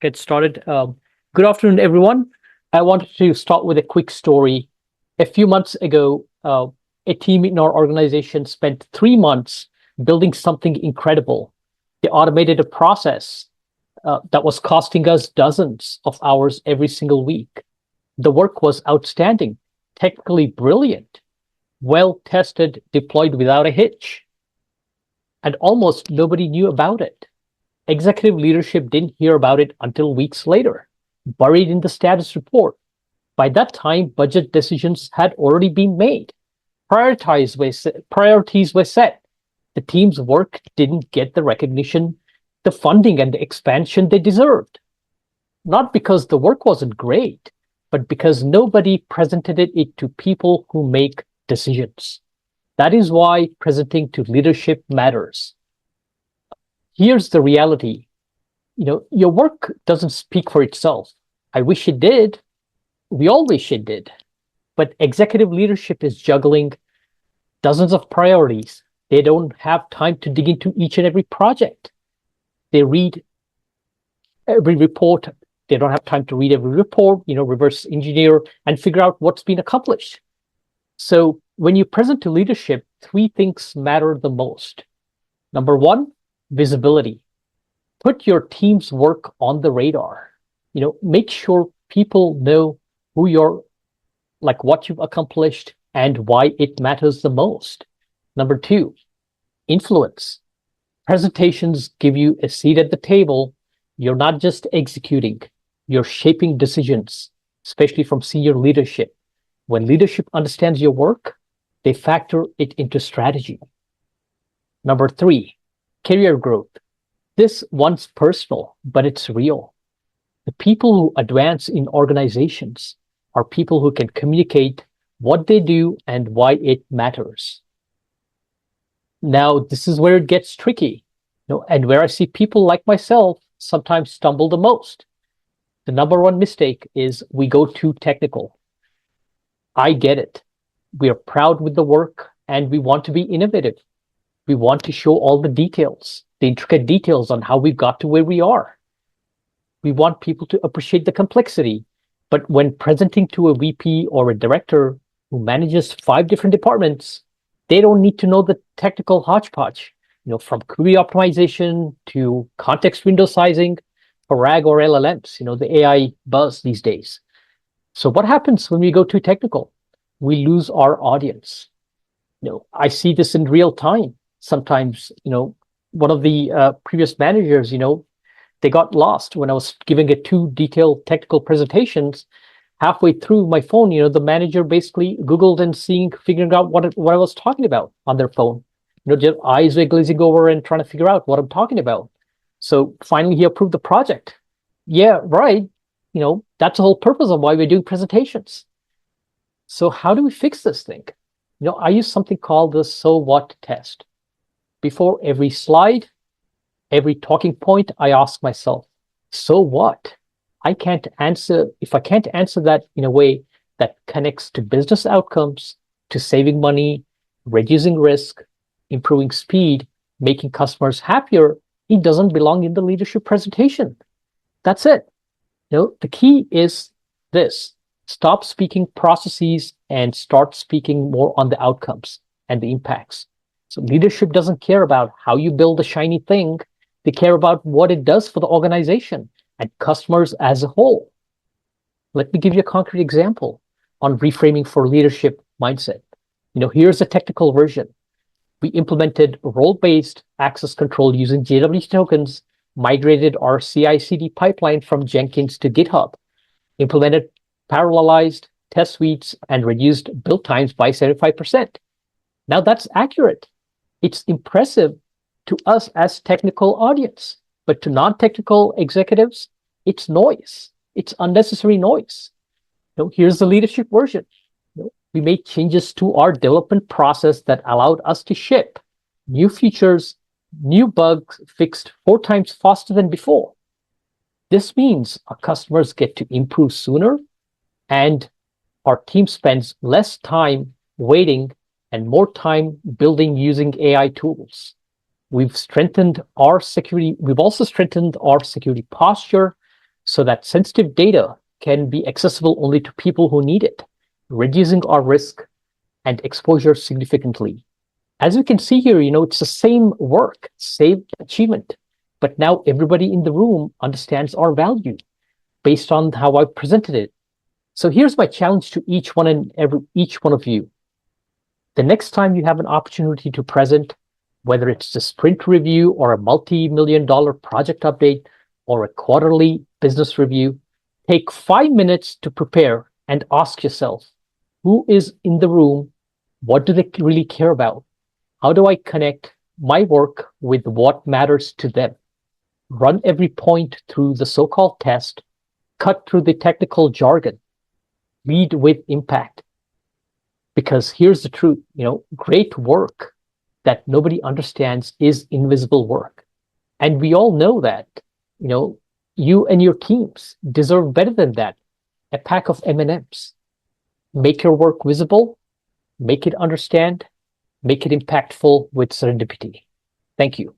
get started. Good afternoon, everyone. I wanted to start with a quick story. A few months ago, a team in our organization spent 3 months building something incredible. They automated a process that was costing us dozens of hours every single week. The work was outstanding, technically brilliant, well tested, deployed without a hitch, and almost nobody knew about it. Executive leadership didn't hear about it until weeks later, buried in the status report. By that time, budget decisions had already been made. Priorities were set. The team's work didn't get the recognition, the funding, and the expansion they deserved. Not because the work wasn't great, but because nobody presented it to people who make decisions. That is why presenting to leadership matters. Here's the reality. Your work doesn't speak for itself. I wish it did. We all wish it did. But executive leadership is juggling dozens of priorities. They don't have time to dig into each and every project. They read every report. They don't have time to read every report, reverse engineer and figure out what's been accomplished. So when you present to leadership, three things matter the most. Number one, visibility. Put your team's work on the radar. Make sure people know who you're, like what you've accomplished and why it matters the most. Number two, influence. Presentations give you a seat at the table. You're not just executing, you're shaping decisions, especially from senior leadership. When leadership understands your work, they factor it into strategy. Number three, career growth. This one's personal, but it's real. The people who advance in organizations are people who can communicate what they do and why it matters. Now, this is where it gets tricky, and where I see people like myself sometimes stumble the most. The number one mistake is we go too technical. I get it. We are proud with the work and we want to be innovative. We want to show all the details, the intricate details on how we got to where we are. We want people to appreciate the complexity. But when presenting to a VP or a director who manages 5 different departments, they don't need to know the technical hodgepodge, from query optimization to context window sizing for RAG or LLMs, the AI buzz these days. So what happens when we go too technical? We lose our audience. I see this in real time. Sometimes, one of the previous managers, they got lost when I was giving a too detailed technical presentations. Halfway through my phone, the manager basically Googled and figuring out what I was talking about on their phone. Just eyes were glazing over and trying to figure out what I'm talking about. So finally, he approved the project. Yeah, right. That's the whole purpose of why we're doing presentations. So how do we fix this thing? I use something called the so what test. Before every slide, every talking point, I ask myself, so what? If I can't answer that in a way that connects to business outcomes, to saving money, reducing risk, improving speed, making customers happier, it doesn't belong in the leadership presentation. That's it. The key is this: stop speaking processes and start speaking more on the outcomes and the impacts. So leadership doesn't care about how you build a shiny thing. They care about what it does for the organization and customers as a whole. Let me give you a concrete example on reframing for leadership mindset. Here's a technical version. We implemented role-based access control using JWT tokens, migrated our CI/CD pipeline from Jenkins to GitHub, implemented parallelized test suites, and reduced build times by 75%. Now that's accurate. It's impressive to us as technical audience, but to non-technical executives, it's noise. It's unnecessary noise. Here's the leadership version. We made changes to our development process that allowed us to ship new features, new bugs fixed 4 times faster than before. This means our customers get to improve sooner, and our team spends less time waiting and more time building using AI tools. We've strengthened our security. We've also strengthened our security posture so that sensitive data can be accessible only to people who need it, reducing our risk and exposure significantly. As you can see here, it's the same work, same achievement, but now everybody in the room understands our value based on how I presented it. So here's my challenge to each one of you. The next time you have an opportunity to present, whether it's a sprint review or a multi-million-dollar project update or a quarterly business review, take 5 minutes to prepare and ask yourself, who is in the room? What do they really care about? How do I connect my work with what matters to them? Run every point through the so-called test, cut through the technical jargon, lead with impact. Because here's the truth, great work that nobody understands is invisible work. And we all know that, you and your teams deserve better than that, a pack of M&Ms. Make your work visible, make it understand, make it impactful with serendipity. Thank you.